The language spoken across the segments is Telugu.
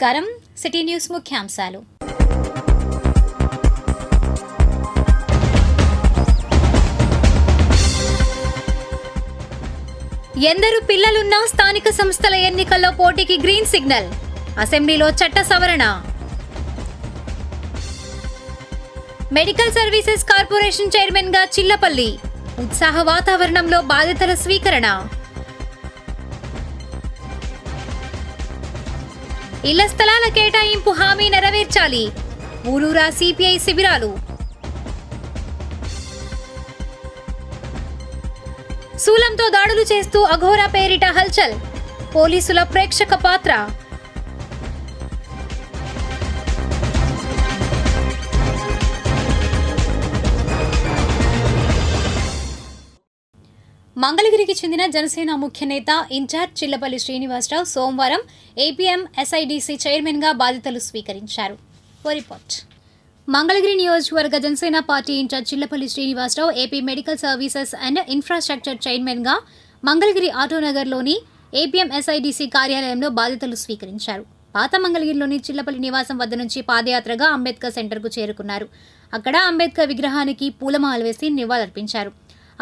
నమస్కారం. సిటీ న్యూస్ ముఖ్యాంశాలు. ఎందరు పిల్లలున్నా స్థానిక సంస్థల ఎన్నికల్లో పోటీకి గ్రీన్ సిగ్నల్. అసెంబ్లీలో చట్ట సవరణ. మెడికల్ సర్వీసెస్ కార్పొరేషన్ చైర్మన్ గా చిల్లపల్లి. ఉత్సాహ వాతావరణంలో బాధ్యతల స్వీకరణ. ఇళ్ల స్థలాల కేటాయింపు హామీ నెరవేర్చాలి. ఊరూరా సిపిఐ శిబిరాలు. శూలంతో దాడులు చేస్తూ అఘోరా పేరిట హల్చల్. పోలీసుల ప్రేక్షక పాత్ర. మంగళగిరికి చెందిన జనసేన ముఖ్య నేత ఇన్ఛార్జ్ చిల్లపల్లి శ్రీనివాసరావు సోమవారం ఏపీఎం ఎస్ఐడిసి చైర్మన్ గా బాధ్యతలు స్వీకరించారు. రిపోర్ట్. మంగళగిరి నియోజకవర్గ Janasena party incharge Chillapalli Srinivasarao AP medical services and infrastructure chairman గా మంగళగిరి ఆటోనగర్లోని ఏపీఎం ఎస్ఐడిసి కార్యాలయంలో బాధ్యతలు స్వీకరించారు. పాత మంగళగిరిలోని చిల్లపల్లి నివాసం వద్ద నుంచి పాదయాత్రగా అంబేద్కర్ సెంటర్కు చేరుకున్నారు. అక్కడ అంబేద్కర్ విగ్రహానికి పూలమాల వేసి నివాళులర్పించారు.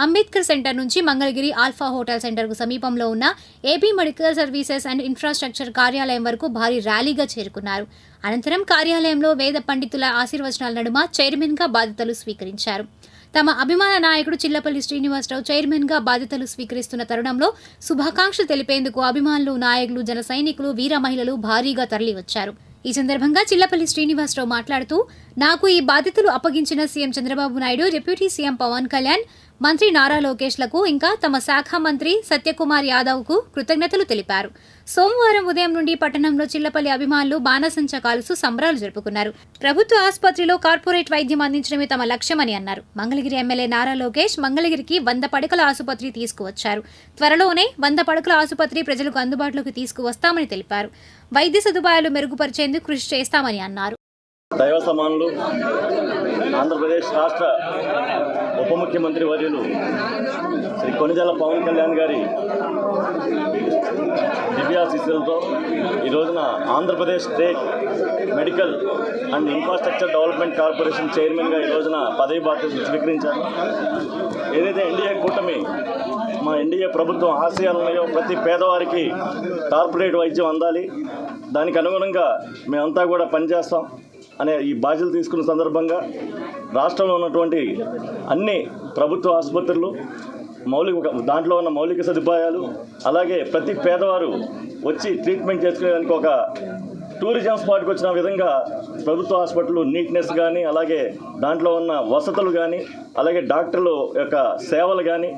అంబేద్కర్ సెంటర్ నుంచి మంగళగిరి ఆల్ఫా హోటల్ సెంటర్కు సమీపంలో ఉన్న AP medical services and infrastructure కార్యాలయం వరకు భారీ ర్యాలీగా చేరుకున్నారు. అనంతరం కార్యాలయంలో వేద పండితుల ఆశీర్వచనాల నడుమ చైర్మన్గా బాధ్యతలు స్వీకరించారు. తమ అభిమాన నాయకుడు చిల్లపల్లి శ్రీనివాసరావు చైర్మన్గా బాధ్యతలు స్వీకరిస్తున్న తరుణంలో శుభాకాంక్షలు తెలిపేందుకు అభిమానులు, నాయకులు, జన సైనికులు, వీర మహిళలు భారీగా తరలివచ్చారు. ఈ సందర్భంగా చిల్లపల్లి శ్రీనివాసరావు మాట్లాడుతూ, నాకు ఈ బాధ్యతలు అప్పగించిన CM Chandrababu Naidu, deputy CM Pawan Kalyan, మంత్రి నారా లోకేష్లకు, ఇంకా తమ శాఖ మంత్రి సత్యకుమార్ యాదవ్కు కృతజ్ఞతలు తెలిపారు. సోమవారం ఉదయం నుండి పట్టణంలో చిల్లపల్లి అభిమానులు బాణసంచ కాలుస్తూ సంబరాలు జరుపుకున్నారు. ప్రభుత్వ ఆసుపత్రిలో కార్పొరేట్ వైద్యం అందించడమే తమ లక్ష్యమని అన్నారు. మంగళగిరి ఎమ్మెల్యే నారా లోకేష్ మంగళగిరికి 100 పడకల ఆసుపత్రి తీసుకువచ్చారు. త్వరలోనే 100 పడకల ఆసుపత్రి ప్రజలకు అందుబాటులోకి తీసుకువస్తామని తెలిపారు. వైద్య సదుపాయాలు మెరుగుపరిచేందుకు కృషి చేస్తామని అన్నారు. దైవ సమానులు ఆంధ్రప్రదేశ్ రాష్ట్ర ఉప ముఖ్యమంత్రి వర్యులు శ్రీ కొణిదెల పవన్ కళ్యాణ్ గారి దివ్యాశీస్సులతో ఈ రోజున Andhra Pradesh state medical and infrastructure development corporation చైర్మన్గా ఈ రోజున పదవి బాధ్యతలు స్వీకరించారు. ఏదైతే ఎన్డీఏ కూటమి, మా ఎన్డీఏ ప్రభుత్వం ఆశయాలు ఉన్నాయో ప్రతి పేదవారికి కార్పొరేట్ వైద్యం అందాలి, దానికి అనుగుణంగా మేమంతా కూడా పనిచేస్తాం అనే ఈ బాధ్యతలు తీసుకున్న సందర్భంగా రాష్ట్రంలో ఉన్నటువంటి అన్ని ప్రభుత్వ ఆసుపత్రులు దాంట్లో ఉన్న మౌలిక సదుపాయాలు, అలాగే ప్రతి పేదవారు వచ్చి ట్రీట్మెంట్ చేసుకునేదానికి ఒక టూరిజం స్పాట్కి వచ్చిన విధంగా ప్రభుత్వ హాస్పిటల్ నీట్నెస్ కానీ, అలాగే దాంట్లో ఉన్న వసతులు కానీ, అలాగే డాక్టర్లు యొక్క సేవలు కానీ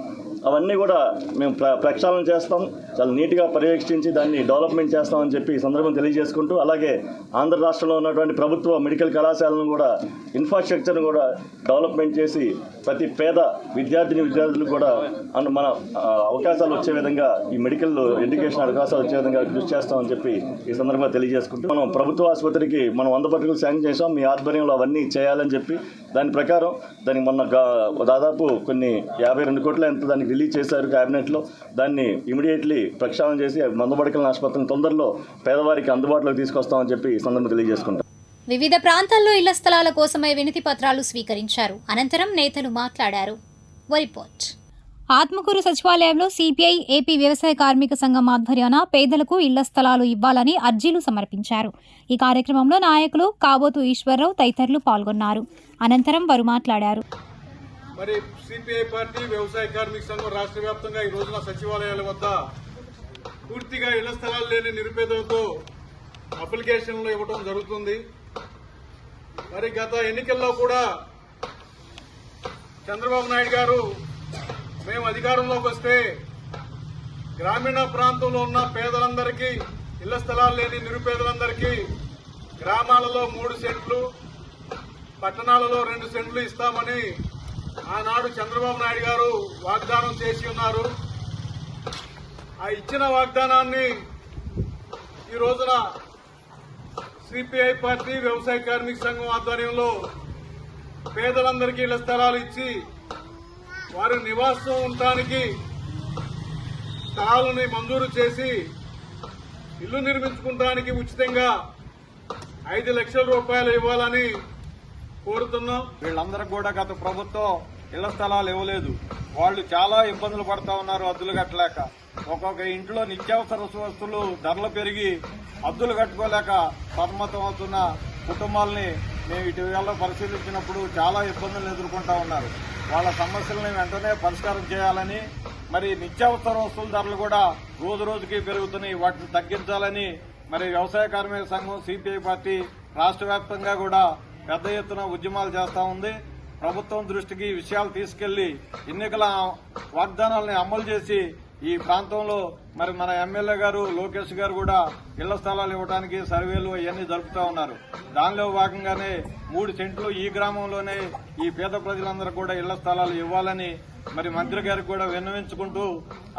అవన్నీ కూడా మేము ప్రక్షాళన చేస్తాం, చాలా నీట్గా పర్యవేక్షించి దాన్ని డెవలప్మెంట్ చేస్తామని చెప్పి ఈ సందర్భం తెలియజేసుకుంటూ, అలాగే ఆంధ్ర రాష్ట్రంలో ఉన్నటువంటి ప్రభుత్వ మెడికల్ కళాశాలను కూడా ఇన్ఫ్రాస్ట్రక్చర్ను కూడా డెవలప్మెంట్ చేసి ప్రతి పేద విద్యార్థులకు కూడా మన అవకాశాలు వచ్చే విధంగా ఈ మెడికల్ ఎడ్యుకేషన్ అవకాశాలు వచ్చే విధంగా కృషి చేస్తామని చెప్పి ఈ సందర్భంగా తెలియజేసుకుంటూ, మనం ప్రభుత్వ ఆసుపత్రికి మనం 100 పడకలు శాంక్షన్ చేసాం, మీ ఆధ్వర్యంలో అవన్నీ చేయాలని చెప్పి దాని ప్రకారం దానికి మొన్న దాదాపు కొన్ని 52 కోట్ల ఎంత దానికి రిలీజ్ చేశారు క్యాబినెట్లో. దాన్ని ఇమీడియట్లీ ప్రక్షాళన చేసి 100 పడకల ఆసుపత్రిని తొందరలో పేదవారికి అందుబాటులోకి తీసుకొస్తామని చెప్పి ఈ సందర్భంగా తెలియజేసుకుంటాం. వివిధ ప్రాంతాల్లో ఇళ్ల స్థలాల కోసమై వినతి పత్రాలు స్వీకరించారు. అనంతరం నేతలు మాట్లాడారు. రిపోర్ట్. ఆత్మకూరు సచివాలయంలో సిపిఐ ఏపీ వ్యవసాయ కార్మిక సంఘం ఆధ్వర్యాన పేదలకు ఇళ్ల స్థలాలు ఇవ్వాలని అర్జీలు సమర్పించారు. ఈ కార్యక్రమంలో నాయకులు కాబోతు ఈశ్వరరావు తదితరులు పాల్గొన్నారు. అనంతరం వారు మాట్లాడారు. మరి సిపిఐ పార్టీ వ్యవసాయ కార్మిక సంఘం రాష్ట్ర వ్యాప్తంగా ఈ రోజున సచివాలయాల వద్ద పూర్తిగా ఇళ్ల స్థలాలు లేని నిరుపేదలతో అప్లికేషన్లు ఇవ్వడం జరుగుతుంది. మరి గత ఎన్నికల్లో కూడా చంద్రబాబు నాయుడు గారు మేము అధికారంలోకి వస్తే గ్రామీణ ప్రాంతంలో ఉన్న పేదలందరికీ, ఇళ్ల స్థలాలు లేని నిరుపేదలందరికీ గ్రామాలలో 3 సెంట్లు, పట్టణాలలో 2 సెంట్లు ఇస్తామని ఆనాడు చంద్రబాబు నాయుడు గారు వాగ్దానం చేసి ఉన్నారు. ఆ ఇచ్చిన వాగ్దానాన్ని ఈ రోజున సిపిఐ పార్టీ వ్యవసాయ కార్మిక సంఘం ఆధ్వర్యంలో పేదలందరికీ ఇళ్ల స్థలాలు ఇచ్చి వారి నివాసం ఉండటానికి స్థలాలను మంజూరు చేసి ఇల్లు నిర్మించుకోవడానికి ఉచితంగా 5 లక్షల రూపాయలు ఇవ్వాలని కోరుతున్నాం. వీళ్ళందరికీ కూడా గత ప్రభుత్వం ఇళ్ల స్థలాలు ఇవ్వలేదు. వాళ్ళు చాలా ఇబ్బందులు పడతా ఉన్నారు అద్దులు కట్టలేక. ఒక్కొక్క ఇంట్లో నిత్యావసర వస్తువులు ధరలు పెరిగి అద్దులు కట్టుకోలేక సతమతం అవుతున్న కుటుంబాలని మేము ఇటీవల పరిశీలించినప్పుడు చాలా ఇబ్బందులు ఎదుర్కొంటా ఉన్నారు. వాళ్ళ సమస్యలను వెంటనే పరిష్కారం చేయాలని, మరి నిత్యావసర వస్తువుల ధరలు కూడా రోజు రోజుకి పెరుగుతున్నాయి, వాటిని తగ్గించాలని మరి వ్యవసాయ కార్మిక సంఘం సిపిఐ పార్టీ రాష్ట్ర వ్యాప్తంగా కూడా పెద్ద ఎత్తున ఉద్యమాలు చేస్తా ఉంది. ప్రభుత్వం దృష్టికి ఈ విషయాలు తీసుకెళ్లి ఎన్నికల వాగ్దానాలను అమలు చేసి ఈ ప్రాంతంలో మరి మన ఎమ్మెల్యే గారు లోకేష్ గారు కూడా ఇళ్ల స్థలాలు ఇవ్వడానికి సర్వేలు అవన్నీ జరుపుతా ఉన్నారు. దానిలో భాగంగానే 3 సెంట్లు ఈ గ్రామంలోనే ఈ పేద ప్రజలందరూ కూడా ఇళ్ల స్థలాలు ఇవ్వాలని మరి మంత్రి గారికి కూడా విన్నవించుకుంటూ,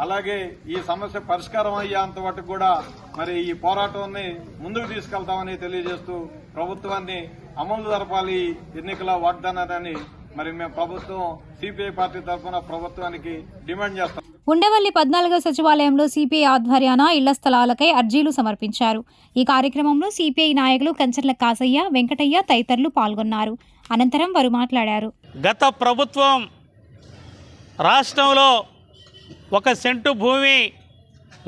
అలాగే ఈ సమస్య పరిష్కారం అయ్యేంత వరకు కూడా మరి ఈ పోరాటాన్ని ముందుకు తీసుకెళ్తామని తెలియజేస్తూ ప్రభుత్వాన్ని అమలు జరపాలి ఎన్నికల వాగ్దానాన్ని మరి మేము ప్రభుత్వం సిపిఐ పార్టీ తరఫున ప్రభుత్వానికి డిమాండ్ చేస్తాం. ఉండవల్లి 14వ సచివాలయంలో సిపిఐ ఆధ్వర్యాన ఇళ్ల స్థలాలకై అర్జీలు సమర్పించారు. ఈ కార్యక్రమంలో సిపిఐ నాయకులు కంచర్ల కాసయ్య, వెంకటయ్య తదితరులు పాల్గొన్నారు. అనంతరం వారు మాట్లాడారు. గత ప్రభుత్వం రాష్ట్రంలో 1 సెంటు భూమి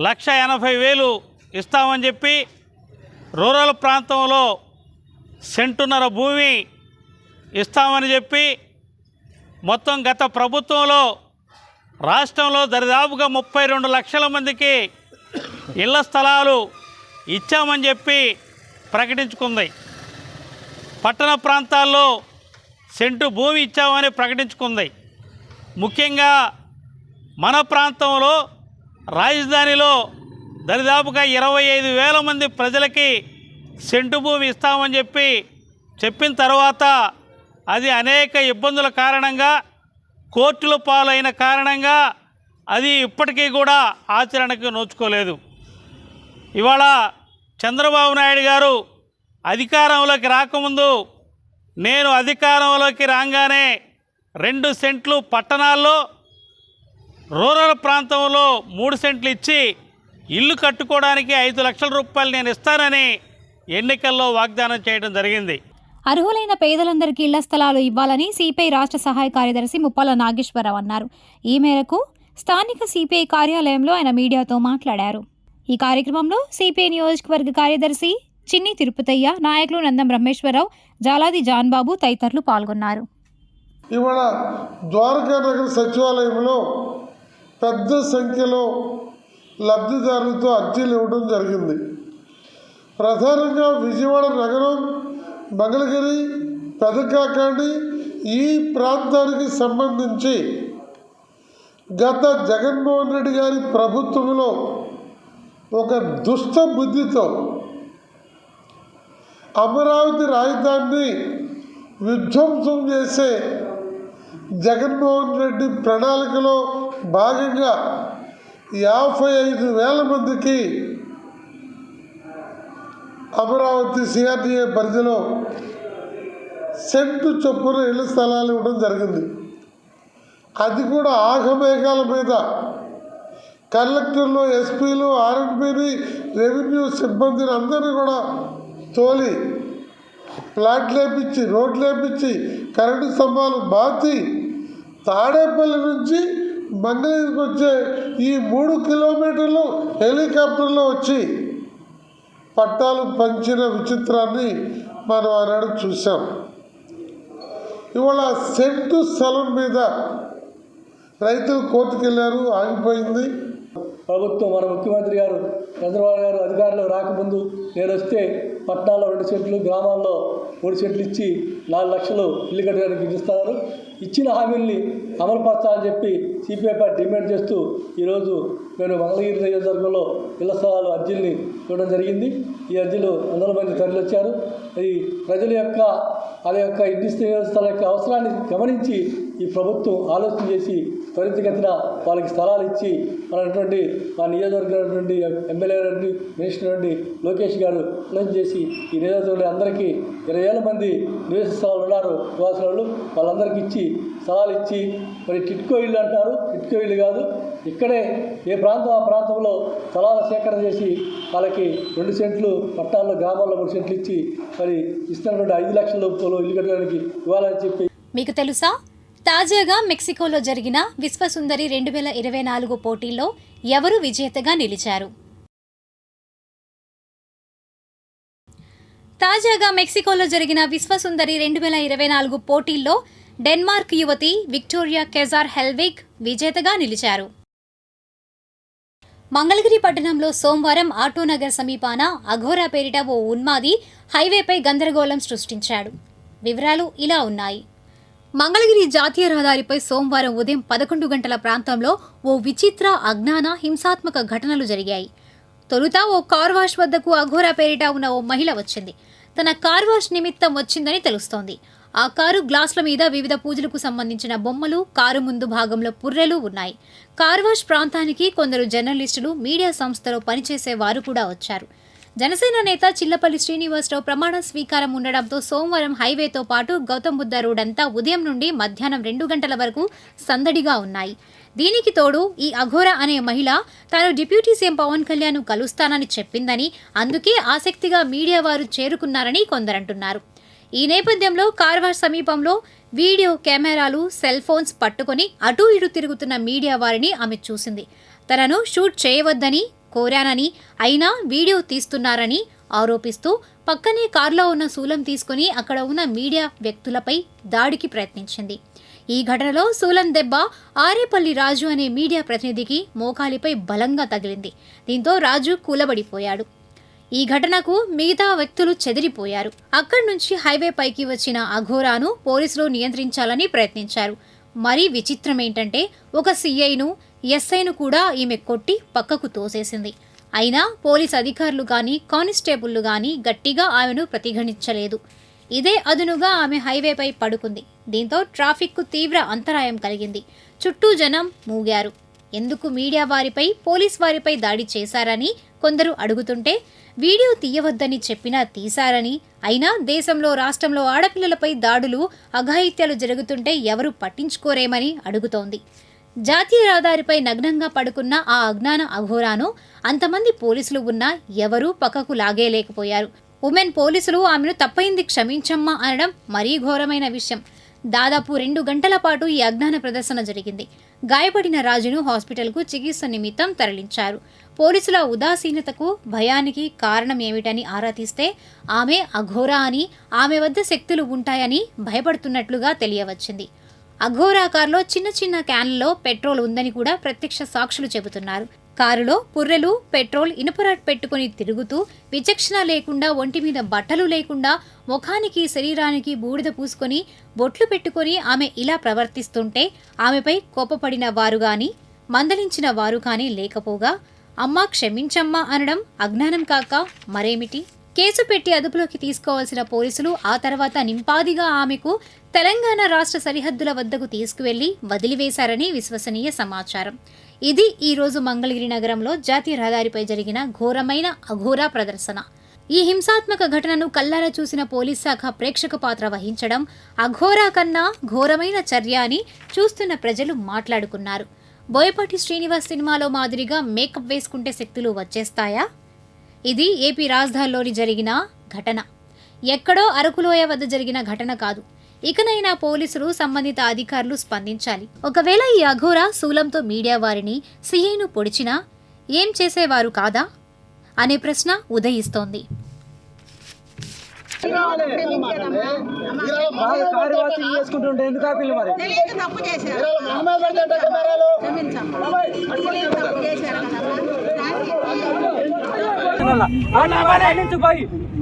1,80,000 ఇస్తామని చెప్పి, రూరల్ ప్రాంతంలో సెంటున్నర భూమి ఇస్తామని చెప్పి, మొత్తం గత ప్రభుత్వంలో రాష్ట్రంలో దరిదాపుగా 32 లక్షల మందికి ఇళ్ల స్థలాలు ఇచ్చామని చెప్పి ప్రకటించుకుంది. పట్టణ ప్రాంతాల్లో సెంటు భూమి ఇచ్చామని ప్రకటించుకుంది. ముఖ్యంగా మన ప్రాంతంలో రాజధానిలో దరిదాపుగా 25,000 మంది ప్రజలకి సెంటు భూమి ఇస్తామని చెప్పిన తర్వాత అది అనేక ఇబ్బందుల కారణంగా, కోర్టుల పాలైన కారణంగా అది ఇప్పటికీ కూడా ఆచరణకు నోచుకోలేదు. ఇవాళ చంద్రబాబు నాయుడు గారు అధికారంలోకి రాకముందు, నేను అధికారంలోకి రాగానే 2 సెంట్లు పట్టణాల్లో, రూరల్ ప్రాంతంలో 3 సెంట్లు ఇచ్చి ఇల్లు కట్టుకోవడానికి 5 లక్షల రూపాయలు నేను ఇస్తానని ఎన్నికల్లో వాగ్దానం చేయడం జరిగింది. అర్హులైన పేదలందరికీ ఇళ్ల స్థలాలు ఇవ్వాలని సిపిఐ రాష్ట్ర సహాయ కార్యదర్శి ముప్పాల నాగేశ్వరరావు అన్నారు. ఈ మేరకు స్థానిక సిపిఐ కార్యాలయంలో ఆయన మీడియాతో మాట్లాడారు. ఈ కార్యక్రమంలో సిపిఐ నియోజకవర్గ కార్యదర్శి చిన్ని తిరుపతయ్య, నాయకులు నందం బ్రహ్మేశ్వరరావు, జాలాది జాన్బాబు తదితరులు పాల్గొన్నారు. ఇవాళ ద్వారకా నగర సచివాలయంలో పెద్ద సంఖ్యలో లబ్ధిదారులతో అర్జీలు ఇవ్వడం జరిగింది. ప్రధానంగా విజయవాడ నగరం, మంగళగిరి, పెదకాకాండి ఈ ప్రాంతానికి సంబంధించి గత జగన్మోహన్ రెడ్డి గారి ప్రభుత్వంలో ఒక దుష్ట బుద్ధితో అమరావతి రాజధానిని విధ్వంసం చేసే జగన్మోహన్ రెడ్డి ప్రణాళికలో భాగంగా 55,000 మందికి అమరావతి సిఆర్టీఏ పరిధిలో సెంటు చొప్పున ఇళ్ల స్థలాలు ఇవ్వడం జరిగింది. అది కూడా ఆగమేఘాల మీద కలెక్టర్లు, ఎస్పీలు, ఆర్ఎన్బిని, రెవెన్యూ సిబ్బందిని అందరినీ కూడా తోలి ప్లాట్లు వేపించి, రోడ్లు వేపించి, కరెంటు స్తంభాలు బాతి, తాడేపల్లి నుంచి మంగళగిరికి వచ్చే ఈ 3 కిలోమీటర్లు హెలికాప్టర్లో వచ్చి పట్టాలు పంచిన విచిత్రాన్ని మనం ఆనాడు చూసాం. ఇవాళ సెంటు స్థలం మీద రైతులు కోర్టుకు వెళ్ళారు, ఆగిపోయింది. ప్రభుత్వం మన ముఖ్యమంత్రి గారు చంద్రబాబు గారు అధికారంలో రాకముందు నేను వస్తే పట్టణాల్లో 2 సెంట్లు, గ్రామాల్లో 3 సెంట్లు ఇచ్చి 4 లక్షలు ఇల్లు కట్టడానికి ఇస్తున్నారు. ఇచ్చిన హామీల్ని అమలుపరచాలని చెప్పి సిపిఐ పార్టీ డిమాండ్ చేస్తూ ఈరోజు నేను మంగళగిరి నియోజకవర్గంలో ఇళ్ల స్థలాలు అర్జీల్ని ఇవ్వడం జరిగింది. ఈ అర్జీలు 100 మంది తరలివచ్చారు. ఈ ప్రజల యొక్క ఇంటి స్థలాల యొక్క అవసరాన్ని గమనించి ఈ ప్రభుత్వం ఆలోచన చేసి త్వరితగతిన వాళ్ళకి స్థలాలు ఇచ్చి మనటువంటి మా నియోజకవర్గం ఎమ్మెల్యే నుండి, మినిస్టర్ నుండి లోకేష్ గారు ఆలోచన చేసి ఈ నియోజకవర్గంలో అందరికీ 20,000 మంది నివాస స్థలాలు ఉన్నారు. నివాసాలు వాళ్ళందరికీ ఇచ్చి స్థలాలు ఇచ్చి, మరి టిట్కో ఇల్లు అంటారు, టిట్కో ఇల్లు కాదు, ఇక్కడే ఏ ప్రాంతం ఆ ప్రాంతంలో స్థలాల సేకరణ చేసి వాళ్ళకి 2 సెంట్లు పట్టణాల్లో గ్రామాల్లో 3 సెంట్లు ఇచ్చి మరి ఇస్తున్నటువంటి 5 లక్షల రూపాయలు ఇల్లు కట్టడానికి ఇవ్వాలని చెప్పి. మీకు తెలుసా, తాజాగా మెక్సికోలో జరిగిన విశ్వసుందరి 2024 పోటీల్లో ఎవరు విజేతగా నిలిచారు? తాజాగా మెక్సికోలో జరిగిన విశ్వసుందరి 2024 పోటీల్లో డెన్మార్క్ యువతి విక్టోరియా కెజార్ హెల్విగ్ విజేతగా నిలిచారు. మంగళగిరి పట్టణంలో సోమవారం ఆటోనగర్ సమీపాన అఘోరా పేరిట ఓ ఉన్మాది హైవేపై గందరగోళం సృష్టించాడు. వివరాలు ఇలా ఉన్నాయి. మంగళగిరి జాతీయ రహదారిపై సోమవారం ఉదయం 11 గంటల ప్రాంతంలో ఓ విచిత్ర అజ్ఞాన హింసాత్మక ఘటనలు జరిగాయి. తొలుత ఓ కార్ వాష్ వద్దకు అఘోరా పేరిట ఉన్న ఓ మహిళ వచ్చింది. తన కార్ వాష్ నిమిత్తం వచ్చిందని తెలుస్తోంది. ఆ కారు గ్లాసుల మీద వివిధ పూజలకు సంబంధించిన బొమ్మలు, కారు ముందు భాగంలో పుర్రెలు ఉన్నాయి. కార్ వాష్ ప్రాంతానికి కొందరు జర్నలిస్టులు, మీడియా సంస్థలో పనిచేసే వారు కూడా వచ్చారు. జనసేన నేత చిల్లపల్లి శ్రీనివాసరావు ప్రమాణ స్వీకారం ఉండడంతో సోమవారం హైవేతో పాటు గౌతమ్ బుద్ధ రోడ్ అంతా ఉదయం నుండి మధ్యాహ్నం 2 గంటల వరకు సందడిగా ఉన్నాయి. దీనికి తోడు ఈ అఘోరా అనే మహిళ తాను డిప్యూటీ సీఎం పవన్ కళ్యాణ్ కలుస్తానని చెప్పిందని, అందుకే ఆసక్తిగా మీడియా వారు చేరుకున్నారని కొందరంటున్నారు. ఈ నేపథ్యంలో కార్వాష్ సమీపంలో వీడియో కెమెరాలు, సెల్ ఫోన్స్ పట్టుకొని అటూ ఇటూ తిరుగుతున్న మీడియా వారిని ఆమె చూసింది. తనను షూట్ చేయవద్దని కోరానని, అయినా వీడియో తీస్తున్నారని ఆరోపిస్తూ పక్కనే కారులో ఉన్న శూలం తీసుకుని అక్కడ ఉన్న మీడియా వ్యక్తులపై దాడికి ప్రయత్నించింది. ఈ ఘటనలో శూలం దెబ్బ ఆరేపల్లి రాజు అనే మీడియా ప్రతినిధికి మోకాలిపై బలంగా తగిలింది. దీంతో రాజు కూలబడిపోయాడు. ఈ ఘటనకు మిగతా వ్యక్తులు చెదిరిపోయారు. అక్కడి నుంచి హైవే పైకి వచ్చిన అఘోరాను పోలీసులు నియంత్రించాలని ప్రయత్నించారు. మరీ విచిత్రం ఏంటంటే ఒక సీఐను, ఎస్ఐను కూడా ఈమె కొట్టి పక్కకు తోసేసింది. అయినా పోలీస్ అధికారులు గాని, కానిస్టేబుళ్లు గాని గట్టిగా ఆమెను ప్రతిఘటించలేదు. ఇదే అదునుగా ఆమె హైవేపై పడుకుంది. దీంతో ట్రాఫిక్కు తీవ్ర అంతరాయం కలిగింది. చుట్టూ జనం మూగారు. ఎందుకు మీడియా వారిపై, పోలీస్ వారిపై దాడి చేశారని కొందరు అడుగుతుంటే, వీడియో తీయవద్దని చెప్పినా తీశారని, అయినా దేశంలో, రాష్ట్రంలో ఆడపిల్లలపై దాడులు, అఘాయిత్యాలు జరుగుతుంటే ఎవరు పట్టించుకోరేమని అడుగుతోంది. జాతీయ రహదారిపై నగ్నంగా పడుకున్న ఆ అజ్ఞాన అఘోరాను అంతమంది పోలీసులు ఉన్నా ఎవరూ పక్కకు లాగేలేకపోయారు. ఉమెన్ పోలీసులు ఆమెను తప్పైంది క్షమించమ్మా అనడం మరీ ఘోరమైన విషయం. దాదాపు 2 గంటల పాటు ఈ అజ్ఞాన ప్రదర్శన జరిగింది. గాయపడిన రాజును హాస్పిటల్కు చికిత్స నిమిత్తం తరలించారు. పోలీసుల ఉదాసీనతకు, భయానికి కారణం ఏమిటని ఆరా తీస్తే ఆమె అఘోరా అని, ఆమె వద్ద శక్తులు ఉంటాయని భయపడుతున్నట్లుగా తెలియవచ్చింది. అఘోరా కారులో చిన్న చిన్న క్యాన్లలో పెట్రోల్ ఉందని కూడా ప్రత్యక్ష సాక్షులు చెబుతున్నారు. కారులో పుర్రెలు, పెట్రోల్, ఇనుపరాట్ పెట్టుకుని తిరుగుతూ విచక్షణ లేకుండా, ఒంటి మీద బట్టలు లేకుండా, ముఖానికి శరీరానికి బూడిద పూసుకొని, బొట్లు పెట్టుకొని ఆమె ఇలా ప్రవర్తిస్తుంటే ఆమెపై కోపపడిన వారు గాని, మందలించిన వారు కానీ లేకపోగా అమ్మా క్షమించమ్మా అనడం అజ్ఞానం కాక మరేమిటి? కేసు పెట్టి అదుపులోకి తీసుకోవాల్సిన పోలీసులు ఆ తర్వాత నింపాదిగా ఆమెకు తెలంగాణ రాష్ట్ర సరిహద్దుల వద్దకు తీసుకువెళ్లి వదిలివేశారని విశ్వసనీయ సమాచారం. ఇది ఈ రోజు మంగళగిరి నగరంలో జాతీయ రహదారిపై జరిగిన ఘోరమైన అఘోరా ప్రదర్శన. ఈ హింసాత్మక ఘటనను కల్లారా చూసిన పోలీస్ శాఖ ప్రేక్షక పాత్ర వహించడం అఘోరా కన్నా ఘోరమైన చర్య అని చూస్తున్న ప్రజలు మాట్లాడుకున్నారు. బోయపాటి శ్రీనివాస్ సినిమాలో మాదిరిగా మేకప్ వేసుకుంటే శక్తులు వచ్చేస్తాయా? ఇది ఏపీ రాజధానిలోని జరిగిన ఘటన. ఎక్కడో అరకులోయ వద్ద జరిగిన ఘటన కాదు. ఇకనైనా పోలీసులు, సంబంధిత అధికారులు స్పందించాలి. ఒకవేళ ఈ అఘోరా శూలంతో మీడియా వారిని, సీఐను పొడిచినా ఏం చేసేవారు కాదా అనే ప్రశ్న ఉదయిస్తోంది.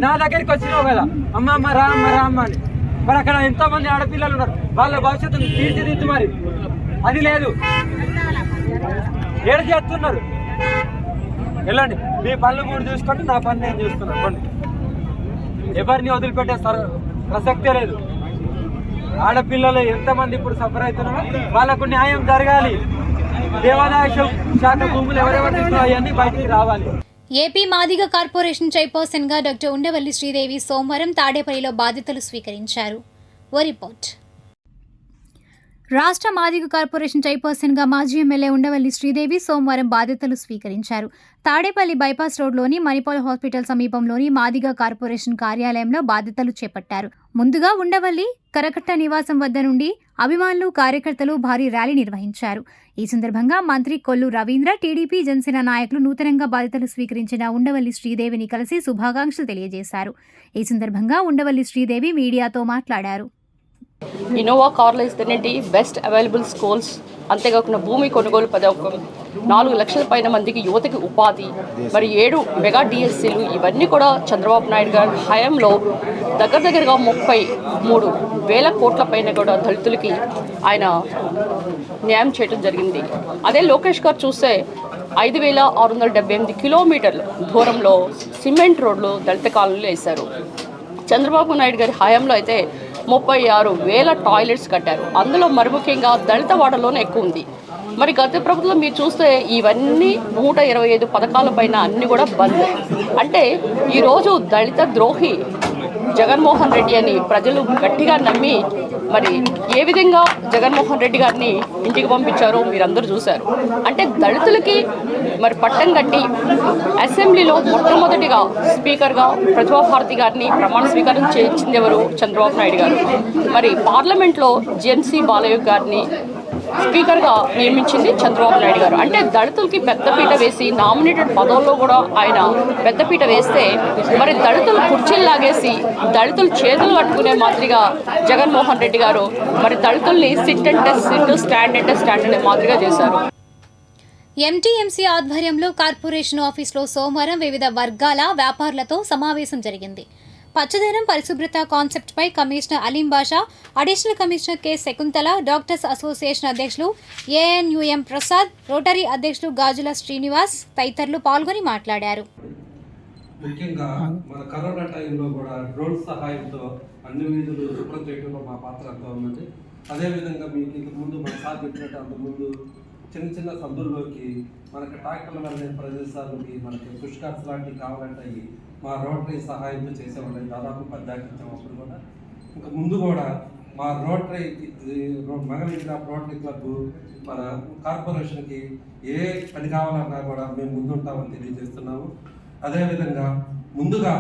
నా దగ్గరికి వచ్చినావు కదా అమ్మ రా అమ్మ అని, మరి అక్కడ ఎంతో మంది ఆడపిల్లలు ఉన్నారు, వాళ్ళ భవిష్యత్తును తీర్చిదిద్దు. మరి అది లేదు, ఏడు చేస్తున్నారు. వెళ్ళండి, మీ పనులు మూడు చూసుకుంటే నా పని నేను చూస్తున్నాను. పండి, ఎవరిని వదిలిపెట్టే ప్రసక్తే లేదు. ఆడపిల్లలు ఎంతమంది ఇప్పుడు సఫర్ అవుతున్నారో వాళ్ళకు న్యాయం జరగాలి. దేవాదాయ శాఖ భూములు ఎవరెవరు తీసుకున్నా అవన్నీ బయటికి రావాలి. ఏపీ మాదిగ కార్పొరేషన్ చైర్పర్సన్గా డాక్టర్ ఉండవల్లి శ్రీదేవి సోమవారం తాడేపల్లిలో బాధ్యతలు స్వీకరించారు. ఓ రిపోర్ట్. రాష్ట్ర మాదిగ కార్పొరేషన్ చైర్పర్సన్గా మాజీ ఎమ్మెల్యే ఉండవల్లి శ్రీదేవి సోమవారం బాధ్యతలు స్వీకరించారు. తాడేపల్లి బైపాస్ రోడ్లోని మణిపాల్ హాస్పిటల్ సమీపంలోని మాదిగ కార్పొరేషన్ కార్యాలయంలో బాధ్యతలు చేపట్టారు. ముందుగా ఉండవల్లి కరకట్ట నివాసం వద్ద నుండి అభిమానులు, కార్యకర్తలు భారీ ర్యాలీ నిర్వహించారు. ఈ సందర్భంగా మంత్రి కొల్లు రవీంద్ర, టీడీపీ, జనసేన నాయకులు నూతనంగా బాధ్యతలు స్వీకరించిన ఉండవల్లి శ్రీదేవిని కలిసి శుభాకాంక్షలు తెలియజేశారు. ఈ సందర్భంగా ఉండవల్లి శ్రీదేవి మీడియాతో మాట్లాడారు. ఇన్నోవా కార్లో ఇస్తేనేంటి బెస్ట్ అవైలబుల్ స్కూల్స్, అంతేకాకుండా భూమి కొనుగోలు పథకం, 4 లక్షల పైన మందికి యువతకి ఉపాధి, మరి 7 మెగా డిఎస్సీలు, ఇవన్నీ కూడా చంద్రబాబు నాయుడు గారి హయాంలో దగ్గరగా 33,000 కోట్ల పైన కూడా దళితులకి ఆయన న్యాయం చేయడం జరిగింది. అదే లోకేష్ గారు చూస్తే 5,678 కిలోమీటర్ల దూరంలో సిమెంట్ రోడ్లు దళిత కాలనీలు వేశారు. చంద్రబాబు నాయుడు గారి హయాంలో అయితే 36,000 టాయిలెట్స్ కట్టారు. అందులో మరి ముఖ్యంగా దళిత వాడలోనే ఎక్కువ ఉంది. మరి గత ప్రభుత్వం మీరు చూస్తే ఇవన్నీ 125 పథకాల పైన అన్నీ కూడా బంద్. అంటే ఈరోజు దళిత ద్రోహి జగన్మోహన్ రెడ్డి అని ప్రజలు గట్టిగా నమ్మి మరి ఏ విధంగా జగన్మోహన్ రెడ్డి గారిని ఇంటికి పంపించారో మీరందరూ చూశారు. అంటే దళితులకి మరి పట్టం కట్టి అసెంబ్లీలో మొట్టమొదటిగా స్పీకర్గా ప్రతిభాభారతి గారిని ప్రమాణ స్వీకారం చేయించింది ఎవరు? చంద్రబాబు నాయుడు గారు. మరి పార్లమెంట్లో జెన్సీ బాలయ్య గారిని స్పీకర్గా నియమించింది చంద్రబాబు నాయుడు గారు. అంటే దళితులకి పెద్దపీట వేసి నామినేటెడ్ పదవుల్లో కూడా ఆయన పెద్దపీట వేస్తే మరి దళితులు కుర్చీలు లాగేసి దళితులు చేతులు కట్టుకునే మాదిరిగా జగన్మోహన్ రెడ్డి గారు మరి దళితుల్ని సిట్ అంటే సిట్, స్టాండ్ అంటే స్టాండ్ అనే మాదిరిగా చేశారు. ఎంటీఎంసీ ఆధ్వర్యంలో కార్పొరేషన్ ఆఫీసులో సోమవారం వివిధ వర్గాల వ్యాపారులతో సమావేశం జరిగింది. పచ్చదనం, పరిశుభ్రత కాన్సెప్ట్పై commissioner Aleem Basha, additional commissioner K Shakuntala, doctors association అధ్యక్షులు ఏఎన్యుఎం ప్రసాద్, రోటరీ అధ్యక్షులు గాజుల శ్రీనివాస్ తదితరులు పాల్గొని మాట్లాడారు. ముఖ్యంగా మన కరోనా టైంలో కూడా డ్రోన్ సహాయంతో అన్ని వీధులు శుభ్రం చేయడంలో మా పాత్ర అంతా ఉన్నది. అదేవిధంగా మీకు ఇంతకు ముందు మన సార్ చెప్పినట్టు అంతకుముందు చిన్న సందుల్లోకి మనకి ట్రాక్టర్లు వెళ్ళే ప్రదేశాలకి మనకి పుష్ కార్ట్స్ లాంటివి కావాలంటే మా రోటరీ సహాయంతో చేసేవాళ్ళం. దాదాపు 10 దాకా ఇచ్చామప్పుడు కూడా. ఇంకా ముందు కూడా మా రోటరీ మగవించిన రోటరీ క్లబ్ మన కార్పొరేషన్కి ఏ పని కావాలన్నా కూడా మేము ముందుంటామని తెలియజేస్తున్నాము. అదేవిధంగా ముందుగా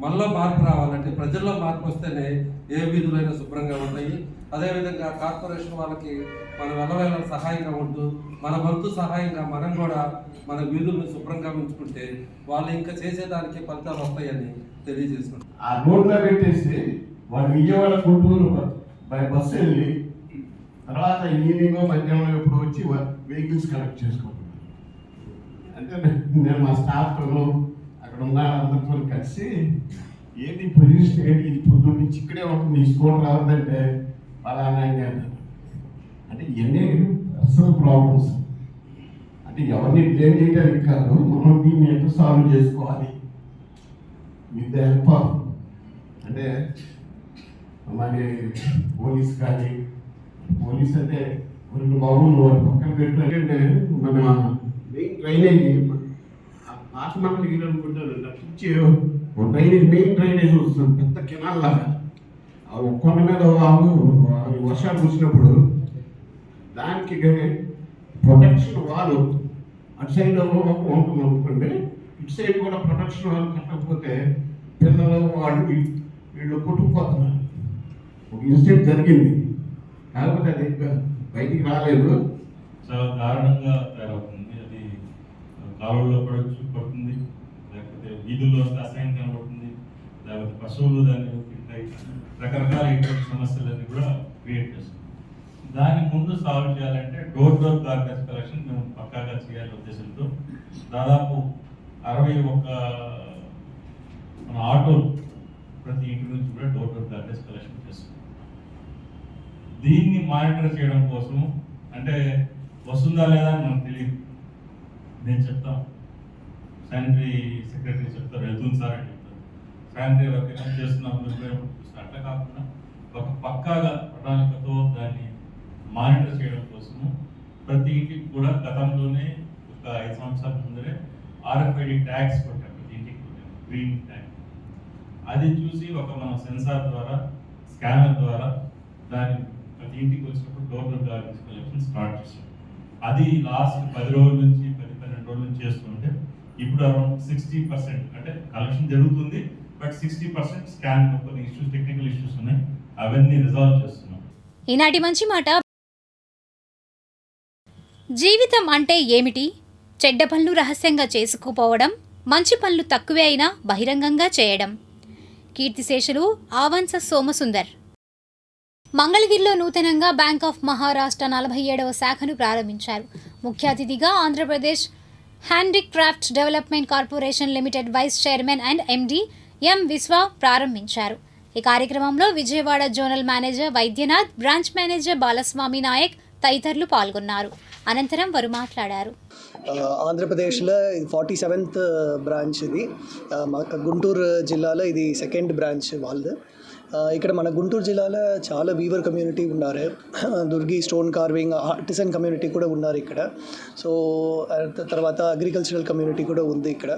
మనలో మార్పు రావాలంటే ప్రజల్లో మార్పు వస్తేనే ఏ వీధులైనా శుభ్రంగా ఉంటాయి. అదేవిధంగా కార్పొరేషన్ వాళ్ళకి మనం వెళ్ళవేళ సహాయంగా ఉంటూ మన వంతు సహాయంగా మనం కూడా మన వీధులను శుభ్రంగా ఉంచుకుంటే వాళ్ళు ఇంకా చేసేదానికి ఫలితాలు వస్తాయని తెలియజేసుకుంటాం. ఆ రోడ్లో పెట్టేసి వాళ్ళు విజయవాడ గుంటూరు బస్సు వెళ్ళి తర్వాత ఈవినింగ్ మధ్యాహ్నం ఎప్పుడు వచ్చి వెహికల్స్ కలెక్ట్ చేసుకుంటాం. అంటే నేను మా స్టాఫ్తో అక్కడ ఉన్న అందరితో కలిసి ఏంటి పొజిషన్ ఏంటి, ఇది పొద్దున్న నుంచి ఇక్కడే ఉంటుంది, ఈ స్కూటర్ రావద్దంటే అలానే అంటే ఇవన్నీ పర్సనల్ ప్రాబ్లమ్స్. అంటే ఎవరిని బ్లేమ్ చేయడానికి కాదు, మనం దీన్ని ఎంత సాల్వ్ చేసుకోవాలి విత్ ద హెల్ప్ ఆఫ్ అంటే మరి పోలీస్ కానీ, పోలీస్ అంటే కొన్ని బాబులు పక్కన పెట్టినట్టే మన మెయిన్ డ్రైనేజ్ పాత మండలి వీళ్ళు అనుకుంటారు తప్పించి డ్రైనేజ్ మెయిన్ డ్రైనేజ్ వస్తుంది పెద్ద కెనాల్ లాగా. ఆ కొండ మీద వర్షాలు వచ్చినప్పుడు దానికి ప్రొటెక్షన్ వాల్ అటు సైడ్ ఉంటుంది అనుకోండి, ఇటు సైడ్ కూడా ప్రొటెక్షన్ వాల్ కట్టకపోతే పిల్లలు వాళ్ళు వీళ్ళు కొట్టుకుపోతున్నారు. ఒక ఇన్సిడెంట్ జరిగింది, కాకపోతే అది బయటికి రాలేదు. చాలా దారుణంగా తయారవుతుంది. అది కాలువల్లో పడుతుంది, లేకపోతే వీధుల్లో అసహ్యం కనబడుతుంది, లేకపోతే పశువులు దాన్ని తింటాయి, రకరకాల ఇటువంటి సమస్యలన్నీ కూడా క్రియేట్ చేస్తుంది. దాని ముందు సాల్వ్ చేయాలంటే డోర్ గార్బేజ్ కలెక్షన్ మేము పక్కాగా చేయాలనే ఉద్దేశంతో దాదాపు 61 మన ఆటోలు ప్రతి ఇంటి నుంచి కూడా డోర్ గార్బేజ్ కలెక్షన్ చేస్తున్నాం. దీన్ని మానిటర్ చేయడం కోసం అంటే వస్తుందా లేదా అని మనకు తెలియదు. నేను చెప్తాం, శానిటరీ సెక్రటరీ చెప్తారు, వెళ్తుంది సార్ అని చెప్తారు, శానిటరీ వర్క్ చేస్తున్నాం అట్లా కాకుండా ఒక పక్కాగా ప్రణాళికతో దాన్ని మానిటర్ చేయడం కోసము ప్రతి ఇంటికి కూడా గతంలోనే ఒక 5 సంవత్సరాల ముందరే RFID ట్యాగ్స్ కొట్టాం. ప్రతి ఇంటికి కొట్టాం గ్రీన్ ట్యాగ్. అది చూసి ఒక మన సెన్సార్ ద్వారా, స్కానర్ ద్వారా దాన్ని ఇంటికి వచ్చినప్పుడు డోర్ గార్బేజ్ కలెక్షన్ స్టార్ట్ చేశాం. అది లాస్ట్ 10 రోజుల నుంచి 10-12 రోజుల నుంచి చేస్తుంటే ఇప్పుడు అరౌండ్ 60% అంటే కలెక్షన్ జరుగుతుంది, బట్ 60% స్కాన్ కొన్ని ఇష్యూస్, టెక్నికల్ ఇష్యూస్ ఉన్నాయి, అవన్నీ రిజాల్వ్ చేస్తున్నాం. ఈనాటి మంచి మాట. జీవితం అంటే ఏమిటి? చెడ్డ పనులు రహస్యంగా చేసుకుపోవడం, మంచి పనులు తక్కువే అయినా బహిరంగంగా చేయడం. కీర్తిశేషులు ఆవంస సోమసుందర్. మంగళగిరిలో నూతనంగా బ్యాంక్ ఆఫ్ మహారాష్ట్ర 47వ శాఖను ప్రారంభించారు. ముఖ్య అతిథిగా Andhra Pradesh handicraft development corporation limited vice chairman and MD M Vishwa ప్రారంభించారు. ఈ కార్యక్రమంలో Vijayawada zonal manager Vaidyanath, branch manager Balaswamy Naik తదితరులు పాల్గొన్నారు. అనంతరం వారు మాట్లాడారు. ఆంధ్రప్రదేశ్లో 47th బ్రాంచ్ ఇది. గుంటూరు జిల్లాలో ఇది 2nd బ్రాంచ్ వాళ్ళది. ఇక్కడ మన గుంటూరు జిల్లాలో చాలా వీవర్ కమ్యూనిటీ ఉన్నారు, Durgi stone carving artisan community కూడా ఉన్నారు ఇక్కడ. సో తర్వాత అగ్రికల్చరల్ కమ్యూనిటీ కూడా ఉంది ఇక్కడ.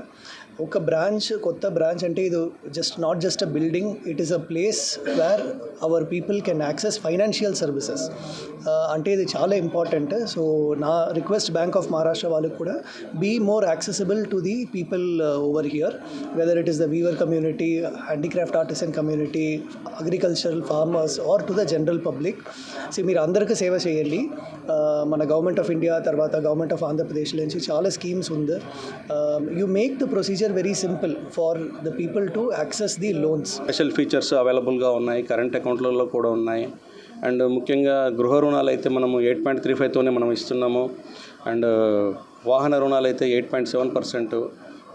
ఒక బ్రాంచ్, కొత్త బ్రాంచ్ అంటే ఇది not just a building, it is a place where our people can access financial services. అంటే ఇది చాలా ఇంపార్టెంట్. సో నా రిక్వెస్ట్ బ్యాంక్ ఆఫ్ మహారాష్ట్ర వాళ్ళకు కూడా be more accessible to the people over here, whether it is the weaver community, handicraft artisan community, agricultural farmers or to the general public. So మీరు అందరికీ సేవ చేయండి. మన గవర్నమెంట్ ఆఫ్ ఇండియా తర్వాత గవర్నమెంట్ ఆఫ్ ఆంధ్రప్రదేశ్ నుంచి చాలా స్కీమ్స్ ఉంది. You make the procedure very simple for the people to access the loans. Special features అవైలబుల్గా ఉన్నాయి, కరెంట్ అకౌంట్లలో కూడా ఉన్నాయి. అండ్ ముఖ్యంగా గృహ రుణాలు అయితే మనము 8.35తోనే మనం ఇస్తున్నాము. అండ్ వాహన రుణాలు అయితే 8.7%,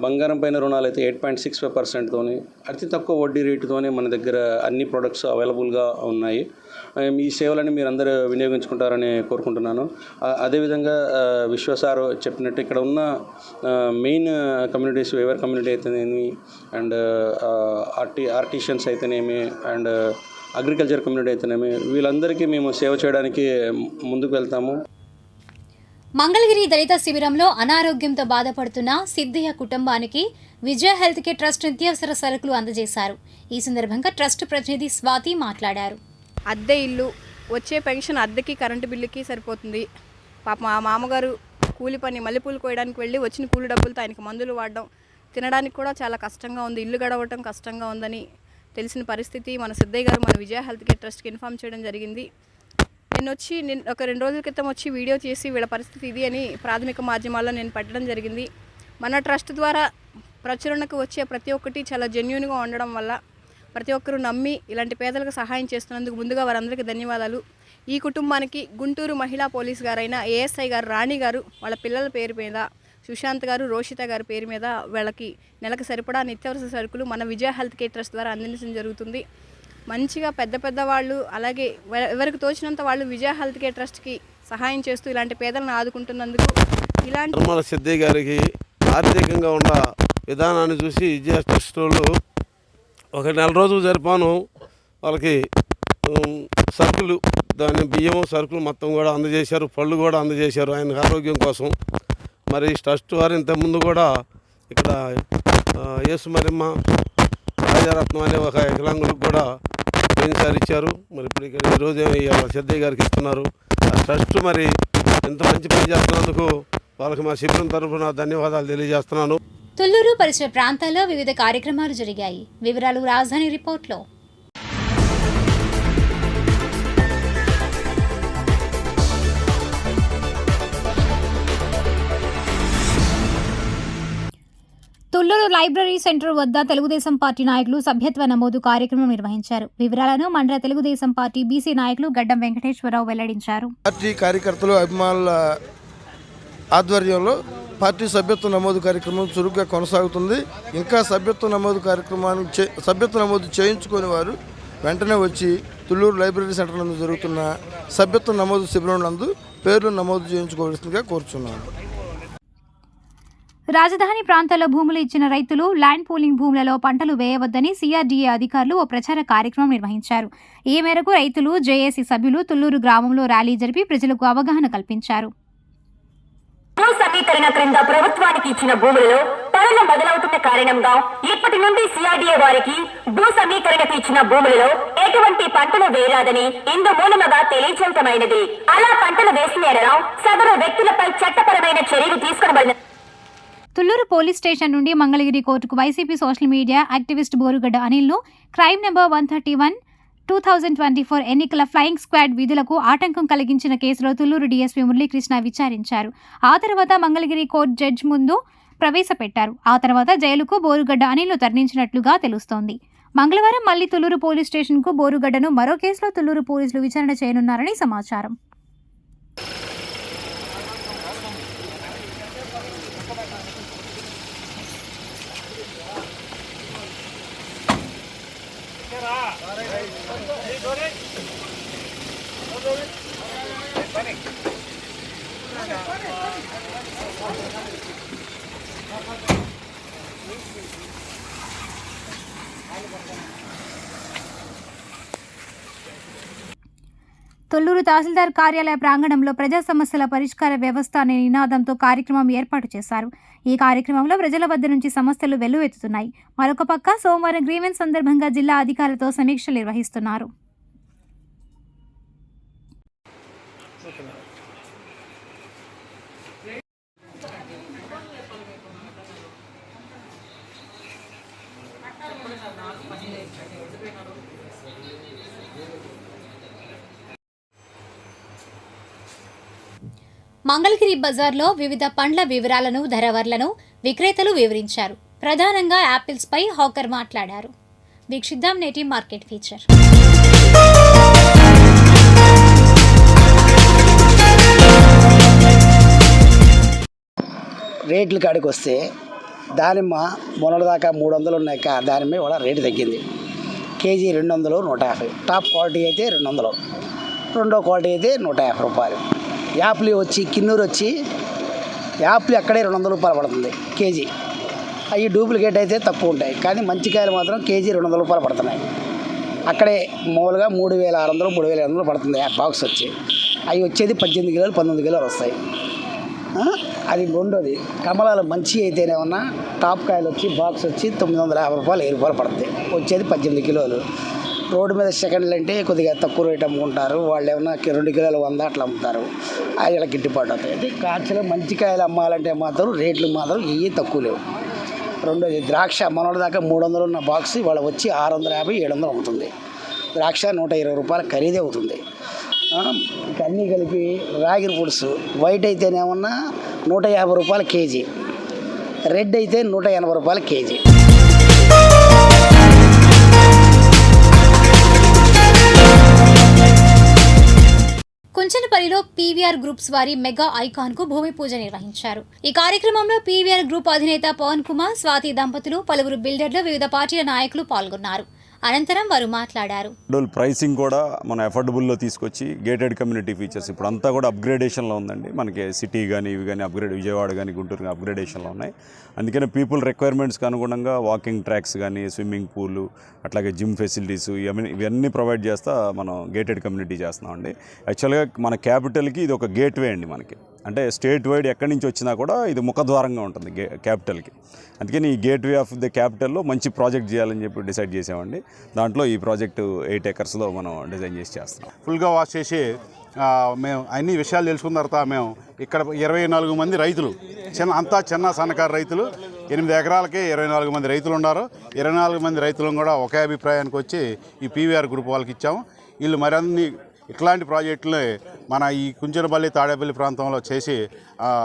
బంగారం పైన రుణాలు అయితే 8.65%తోని అతి తక్కువ వడ్డీ రేటుతోనే మన దగ్గర అన్ని ప్రొడక్ట్స్ అవైలబుల్గా ఉన్నాయి. ఈ సేవలని మీరు అందరూ వినియోగించుకుంటారని కోరుకుంటున్నాను. అదేవిధంగా విశ్వసారు చెప్పినట్టు ఇక్కడ ఉన్న మెయిన్ కమ్యూనిటీస్, వేవర్ కమ్యూనిటీ అయితేనేమి, అండ్ ఆర్టిషియన్స్ అయితేనేమి, అండ్ అగ్రికల్చర్ కమ్యూనిటీ అయితేనేమి, వీళ్ళందరికీ మేము సేవ చేయడానికి ముందుకు వెళ్తాము. మంగళగిరి దళిత శిబిరంలో అనారోగ్యంతో బాధపడుతున్న సిద్ధయ్య కుటుంబానికి విజయ హెల్త్ కేర్ ట్రస్ట్ నిత్యావసర సరుకులు అందజేశారు. ఈ సందర్భంగా ట్రస్ట్ ప్రతినిధి స్వాతి మాట్లాడారు. అద్దె ఇల్లు, వచ్చే పెన్షన్ అద్దెకి కరెంటు బిల్లుకి సరిపోతుంది. పాప మా మామగారు కూలి పని మల్లెపూలు కోయడానికి వెళ్ళి వచ్చిన కూలి డబ్బులతో ఆయనకి మందులు వాడడం, తినడానికి కూడా చాలా కష్టంగా ఉంది, ఇల్లు గడవటం కష్టంగా ఉందని తెలిసిన పరిస్థితి మన సిద్ధయ్య గారు మన విజయ హెల్త్ కేర్ ట్రస్ట్కి ఇన్ఫామ్ చేయడం జరిగింది. నేను ఒక 2 రోజుల క్రితం వచ్చి వీడియో చేసి వీళ్ళ పరిస్థితి ఇది అని ప్రాథమిక మాధ్యమాల్లో నేను పెట్టడం జరిగింది. మన ట్రస్ట్ ద్వారా ప్రచురణకు వచ్చే ప్రతి ఒక్కటి చాలా జెన్యూన్గా ఉండడం వల్ల ప్రతి ఒక్కరూ నమ్మి ఇలాంటి పేదలకు సహాయం చేస్తున్నందుకు ముందుగా వారందరికీ ధన్యవాదాలు. ఈ కుటుంబానికి గుంటూరు మహిళా పోలీస్ గారైన ఏఎస్ఐ గారు రాణి గారు వాళ్ళ పిల్లల పేరు మీద, సుశాంత్ గారు, రోషిత గారి పేరు మీద వాళ్ళకి నెలకు సరిపడా నిత్యావసర సరుకులు మన విజయ హెల్త్ కేర్ ట్రస్ట్ ద్వారా అందించడం జరుగుతుంది. మంచిగా పెద్ద వాళ్ళు అలాగే ఎవరికి తోచినంత వాళ్ళు విజయ హెల్త్ కేర్ ట్రస్ట్కి సహాయం చేస్తూ ఇలాంటి పేదలను ఆదుకుంటున్నందుకు ఇలాంటి మన సిద్ధయ్య గారికి ఆర్థికంగా ఉన్న విధానాన్ని చూసి విజయ ట్రస్ట్ వాళ్ళు ఒక 4 రోజులు జరిపాను. వాళ్ళకి సరుకులు, దాని బియ్యము సరుకులు మొత్తం కూడా అందజేశారు, పళ్ళు కూడా అందజేశారు ఆయన ఆరోగ్యం కోసం. మరి ట్రస్ట్ వారు ఇంతకుముందు కూడా ఇక్కడ యేసుమరిమ్మ రాజారత్నం అనే ఒక వికలాంగులకు కూడా పోయినసారి ఇచ్చారు. మరి ఇప్పుడు ఇక్కడ ఈరోజు సిద్ధయ్య గారికి ఇస్తున్నారు. ఆ ట్రస్ట్ మరి ఎంత మంచి పని చేస్తున్నందుకు వాళ్ళకి మా శిబిరం తరఫున ధన్యవాదాలు తెలియజేస్తున్నాను. తుళ్లూరు పరిసర ప్రాంతాల్లో వివిధ కార్యక్రమాలు జరిగాయి. వివరాలు రాజధాని రిపోర్ట్లో. తుళ్లూరు లైబ్రరీ సెంటర్ వద్ద తెలుగుదేశం పార్టీ నాయకులు సభ్యత్వ నమోదు కార్యక్రమం నిర్వహించారు. వివరాలను మండల తెలుగుదేశం పార్టీ బీసీ నాయకులు గడ్డం వెంకటేశ్వరరావు వెల్లడించారు. పార్టీ కార్యకర్తలు, అభిమానుల ఆధ్వర్యంలో పార్టీ సభ్యత్వ నమోదు కార్యక్రమం చురుగ్గా కొనసాగుతుంది. ఇంకా సభ్యత్వ నమోదు చేయించుకునే వారు వెంటనే వచ్చి తుళ్లూరు లైబ్రరీ సెంటర్ నందు జరుగుతున్న సభ్యత్వ నమోదు శిబిరం నందు పేర్లు నమోదు చేయించుకోవాల్సిందిగా కోరుచున్నాను. రాజధాని ప్రాంతాల్లో భూములు ఇచ్చిన రైతులు ల్యాండ్ పూలింగ్ భూములలో పంటలు వేయవద్దని సిఆర్డీఏ అధికారులు ఓ ప్రచార కార్యక్రమం నిర్వహించారు. ఈ మేరకు రైతులు, జేఏసీ సభ్యులు తుళ్లూరు గ్రామంలో ర్యాలీ జరిపి ప్రజలకు అవగాహన కల్పించారు. భూ సమీకరణ క్రింద ప్రభుత్వానికి ఇచ్చిన భూములలో పనులు మొదలవుతున్న కారణంగా ఇప్పటి నుండి సిఆర్డీఏ వారికి భూ సమీకరణకు ఇచ్చిన భూములలో ఎటువంటి పంటలు వేయరాదని ఇందు మూలముగా తెలియజేయటమైనది. అలా పంటలు వేసిన ఎడల సదరు వ్యక్తులపై చట్టపరమైన చర్యలు తీసుకొనబడిన. తుళ్లూరు పోలీస్ స్టేషన్ నుండి మంగళగిరి కోర్టుకు YCP social media activist Borugadda అనిల్ను క్రైమ్ నెంబర్ 131/2024 ఎన్నికల ఫ్లయింగ్ స్క్వాడ్ విధులకు ఆటంకం కలిగించిన కేసులో తుళ్లూరు డీఎస్పీ మురళీకృష్ణ విచారించారు. ఆ తర్వాత మంగళగిరి కోర్టు జడ్జి ముందు ప్రవేశపెట్టారు. ఆ తర్వాత జైలుకు బోరుగడ్డ అనిల్ను తరలించినట్లుగా తెలుస్తోంది. మంగళవారం మళ్లీ తుళ్లూరు పోలీస్ స్టేషన్కు బోరుగడ్డను మరో కేసులో తుళ్లూరు పోలీసులు విచారణ చేయనున్నారని సమాచారం. తొల్లూరు తహసీల్దార్ కార్యాలయ ప్రాంగణంలో ప్రజా సమస్యల పరిష్కార వ్యవస్థ అనే నినాదంతో కార్యక్రమం ఏర్పాటు చేశారు. ఈ కార్యక్రమంలో ప్రజల వద్ద నుంచి సమస్యలు వెల్లువెత్తుతున్నాయి. మరొక పక్క సోమవారం గ్రీవెన్స్ సందర్భంగా జిల్లా అధికారులతో సమీక్షలు నిర్వహిస్తున్నారు. మంగళగిరి బజార్లో వివిధ పండ్ల వివరాలను, ధరవర్లను విక్రేతలు వివరించారు. ప్రధానంగా యాపిల్స్ పై హాకర్ మాట్లాడారు. వీక్షిద్దాం నేటి మార్కెట్ ఫీచర్. రేట్ల కాడికి వస్తే దానిమ్మ మొన్నటిదాకా 300 ఉన్నాయి. దానిమ్మ కూడా రేటు తగ్గింది. కేజీ 200, 150. టాప్ క్వాలిటీ అయితే 200, రెండో క్వాలిటీ అయితే 150 రూపాయలు. యాపిల్ వచ్చి కిన్నూరు వచ్చి యాపిల్ అక్కడే 200 రూపాయలు పడుతుంది కేజీ. అవి డూప్లికేట్ అయితే తక్కువ ఉంటాయి, కానీ మంచి కాయలు మాత్రం కేజీ 200 రూపాయలు పడుతున్నాయి. అక్కడే మామూలుగా 3600, 3800 పడుతుంది బాక్స్ వచ్చి. అవి వచ్చేది 18 కిలోలు, 19 కిలోలు వస్తాయి. అది రెండోది. కమలాలు మంచి అయితేనేమన్నా టాప్ కాయలు వచ్చి బాక్స్ వచ్చి 950 రూపాయలు, 1000 రూపాయలు పడుతుంది. వచ్చేది 18 కిలోలు. రోడ్డు మీద సెకండ్లు అంటే కొద్దిగా తక్కువ రేట్ అమ్ముకుంటారు. వాళ్ళు ఏమన్నా 2 కిలోలు 100 అట్లా అమ్ముతారు. అవి ఇలా గిట్టుబాటు అవుతాయి. అయితే కాయలు మంచి కాయలు అమ్మాలంటే మాత్రం రేట్లు మాత్రం ఇవి తక్కువ లేవు. రెండోది ద్రాక్ష మొన్నటిదాకా 300 ఉన్న బాక్స్ ఇవాళ వచ్చి 650, 700 అవుతుంది. ద్రాక్ష 120 రూపాయలు ఖరీదే అవుతుంది. అన్నీ కలిపి రాగిరి పులుసు వైట్ అయితేనేమన్నా 150 రూపాయలు కేజీ, రెడ్ అయితే 180 రూపాయలు కేజీ. కుంచనపల్లిలో పీవీఆర్ గ్రూప్స్ వారి మెగా ఐకాన్ కు భూమి పూజ నిర్వహించారు. ఈ కార్యక్రమంలో పీవీఆర్ గ్రూప్ అధినేత పవన్ కుమార్, స్వాతి దంపతులు, పలువురు బిల్డర్లు, వివిధ పార్టీల నాయకులు పాల్గొన్నారు. అనంతరం వారు మాట్లాడారు. ప్రైసింగ్ కూడా మనం అఫోర్డబుల్లో తీసుకొచ్చి గేటెడ్ కమ్యూనిటీ ఫీచర్స్ ఇప్పుడు అంతా కూడా అప్గ్రేడేషన్లో ఉందండి. మనకి సిటీ కానీ ఇవి కానీ అప్గ్రేడ్, విజయవాడ కానీ గుంటూరు కానీ అప్గ్రేడేషన్లో ఉన్నాయి. అందుకని పీపుల్ రిక్వైర్మెంట్స్కి అనుగుణంగా వాకింగ్ ట్రాక్స్ కానీ, స్విమ్మింగ్ పూల్, అట్లాగే జిమ్ ఫెసిలిటీస్ ఇవన్నీ ప్రొవైడ్ చేస్తా మనం గేటెడ్ కమ్యూనిటీ చేస్తున్నామండి. యాక్చువల్గా మన క్యాపిటల్కి ఇది ఒక గేట్వే అండి. మనకి అంటే స్టేట్ వైడ్ ఎక్కడి నుంచి వచ్చినా కూడా ఇది ముఖద్వారంగా ఉంటుంది క్యాపిటల్కి. అందుకని ఈ గేట్వే ఆఫ్ ది క్యాపిటల్లో మంచి ప్రాజెక్ట్ చేయాలని చెప్పి డిసైడ్ చేసామండి. దాంట్లో ఈ ప్రాజెక్టు 8 acresలో మనం డిజైన్ చేసి చేస్తున్నాం. ఫుల్గా వాష్ చేసి మేము అన్ని విషయాలు తెలుసుకున్న తర్వాత మేము ఇక్కడ 24 మంది రైతులు, చిన్న సన్నకారు రైతులు, 8 ఎకరాలకే 24 మంది రైతులు ఉన్నారు. 24 మంది రైతులను కూడా ఒకే అభిప్రాయానికి వచ్చి ఈ పీవీఆర్ గ్రూప్ వాళ్ళకి ఇచ్చాము. వీళ్ళు మరిన్ని ఇట్లాంటి ప్రాజెక్టులు మన ఈ కుంచనపల్లి, తాడేపల్లి ప్రాంతంలో చేసి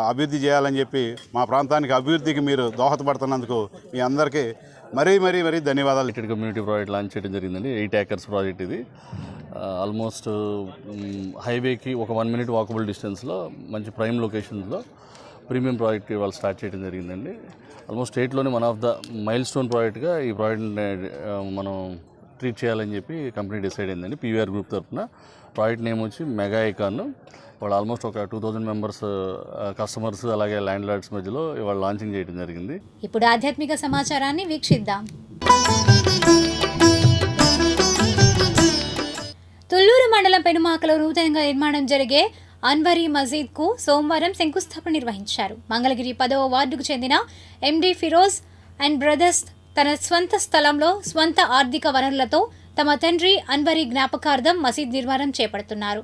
అభివృద్ధి చేయాలని చెప్పి మా ప్రాంతానికి అభివృద్ధికి మీరు దోహదపడుతున్నందుకు మీ అందరికీ మరీ ధన్యవాదాలు. గేటెడ్ కమ్యూనిటీ ప్రాజెక్ట్ లాంచ్ చేయడం జరిగిందండి. 8 acres ప్రాజెక్ట్ ఇది. ఆల్మోస్ట్ హైవేకి ఒక 1 minute వాకబుల్ డిస్టెన్స్లో మంచి ప్రైమ్ లొకేషన్స్లో ప్రీమియం ప్రాజెక్ట్ ఇవాళ స్టార్ట్ చేయడం జరిగిందండి. ఆల్మోస్ట్ స్టేట్లోనే one of the milestone ప్రాజెక్ట్గా ఈ ప్రాజెక్ట్ని మనం ట్రీట్ చేయాలని చెప్పి కంపెనీ డిసైడ్ అయిందండి. పీవీఆర్ గ్రూప్ తరఫున ప్రాజెక్ట్ నేమ్ వచ్చి మెగా ఐకాన్. వాళ్ళు ఆల్మోస్ట్ ఒక 2000 మెంబర్స్ కస్టమర్స్ అలాగే ల్యాండ్ లార్డ్స్ మధ్యలో ఇవాళ లాంచింగ్ చేయడం జరిగింది. ఇప్పుడు ఆధ్యాత్మిక సమాచారాన్ని వీక్షిద్దాం. తుళ్లూరు మండలం పెనుమాకలో నూతనంగా నిర్మాణం జరిగే అన్వరీ మసీద్కు సోమవారం శంకుస్థాపన నిర్వహించారు. మంగళగిరి 10వ వార్డుకు చెందిన ఎండి ఫిరోజ్ అండ్ బ్రదర్స్ తన స్వంత స్థలంలో స్వంత ఆర్థిక వనరులతో తమ తండ్రి అన్వరి జ్ఞాపకార్థం మసీద్ నిర్మాణం చేపడుతున్నారు.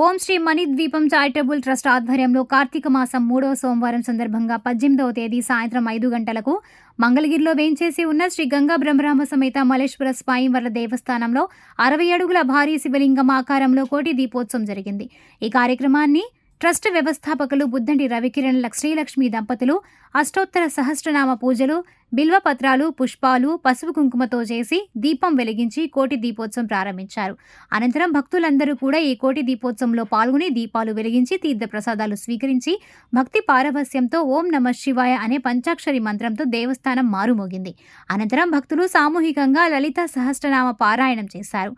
ఓం శ్రీ మణిద్వీపం చారిటబుల్ ట్రస్ట్ ఆధ్వర్యంలో కార్తీక మాసం 3వ సోమవారం సందర్భంగా 18వ తేదీ సాయంత్రం 5 గంటలకు మంగళగిరిలో వేంచేసి ఉన్న శ్రీ గంగా బ్రహ్మరామ సమేత మల్లేశ్వర స్వామివార్ల దేవస్థానంలో 60 అడుగుల భారీ శివలింగం ఆకారంలో కోటి దీపోత్సవం జరిగింది. ఈ కార్యక్రమాన్ని ట్రస్ట్ వ్యవస్థాపకులు బుద్దంటి రవికిరణ్ శ్రీలక్ష్మి దంపతులు అష్టోత్తర సహస్రనామ పూజలు, బిల్వపత్రాలు, పుష్పాలు, పసుపు కుంకుమతో చేసి దీపం వెలిగించి కోటి దీపోత్సవం ప్రారంభించారు. అనంతరం భక్తులందరూ కూడా ఈ కోటి దీపోత్సవంలో పాల్గొని దీపాలు వెలిగించి తీర్థప్రసాదాలు స్వీకరించి భక్తి పారవస్యంతో ఓం నమః శివాయ అనే పంచాక్షరి మంత్రంతో దేవస్థానం మారుమోగింది. అనంతరం భక్తులు సామూహికంగా లలిత సహస్రనామ పారాయణం చేశారు.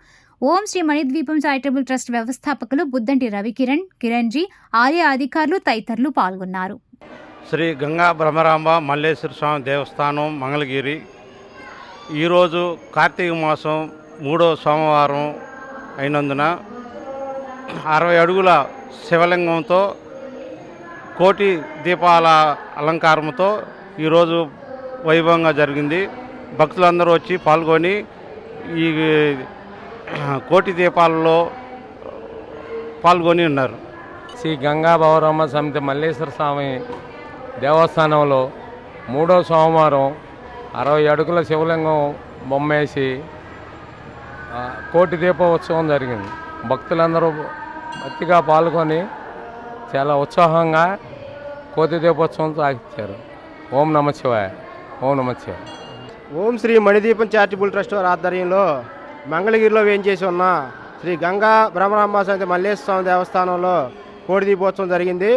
ఓం శ్రీ మణిద్వీపం చారిటబుల్ ట్రస్ట్ వ్యవస్థాపకులు బుద్దంటి రవికిరణ్, కిరణ్జీ, ఆలయ అధికారులు తదితరులు పాల్గొన్నారు. శ్రీ గంగా బ్రహ్మరాంబ మల్లేశ్వర స్వామి దేవస్థానం మంగళగిరి ఈరోజు కార్తీక మాసం 3వ సోమవారం అయినందున 60 అడుగుల శివలింగంతో కోటి దీపాల అలంకారంతో ఈరోజు వైభవంగా జరిగింది. భక్తులందరూ వచ్చి పాల్గొని ఈ కోటి దీపాలలో పాల్గొని ఉన్నారు. శ్రీ గంగా భవరమ్మ సమితి మల్లేశ్వర స్వామి దేవస్థానంలో 3వ సోమవారం 60 అడుగుల శివలింగం బొమ్మేసి కోటి దీపోత్సవం జరిగింది. భక్తులందరూ భక్తిగా పాల్గొని చాలా ఉత్సాహంగా కోటి దీపోత్సవం సాగించారు. ఓం నమః శివాయ, ఓం నమః శివాయ. ఓం శ్రీ మణిదీపం చారిటబుల్ ట్రస్ట్ వారి ఆధ్వర్యంలో మంగళగిరిలో వేంచేసి ఉన్న శ్రీ గంగా బ్రహ్మరాంబ సమితి మల్లేశ్వర స్వామి దేవస్థానంలో కోడి దీపోత్సవం జరిగింది.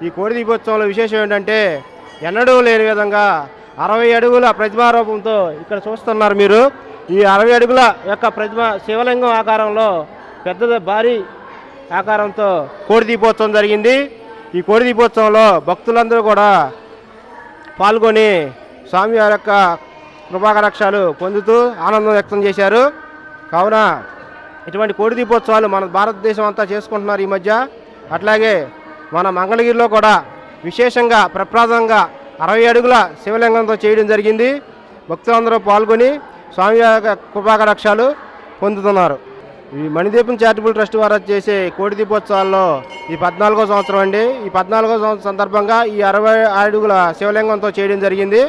ఈ కోడి దీపోత్సవంలో విశేషం ఏంటంటే ఎన్నడూ లేని విధంగా 60 అడుగుల ప్రతిమారూపంతో ఇక్కడ చూస్తున్నారు మీరు. ఈ 60 అడుగుల యొక్క ప్రతిమ శివలింగం ఆకారంలో పెద్ద భారీ ఆకారంతో కోడి దీపోత్సవం జరిగింది. ఈ కోడి దీపోత్సవంలో భక్తులందరూ కూడా పాల్గొని స్వామివారి యొక్క కృపాకటాక్షాలు పొందుతూ ఆనందం వ్యక్తం చేశారు. కావున ఇటువంటి కోడి దీపోత్సవాలు మన భారతదేశం అంతా చేసుకుంటున్నారు ఈ మధ్య. అట్లాగే మన మంగళగిరిలో కూడా విశేషంగా ప్రప్రదంగా 60 అడుగుల శివలింగంతో చేయడం జరిగింది. భక్తులందరూ పాల్గొని స్వామి యొక్క కృపాకటాక్షాలు పొందుతున్నారు. ఈ మణిదీపం చారిటబుల్ ట్రస్ట్ వారు చేసే కోడి దీపోత్సవాల్లో ఈ 14వ సంవత్సరం అండి. ఈ 14వ సంవత్సరం సందర్భంగా ఈ 60 అడుగుల శివలింగంతో చేయడం జరిగింది.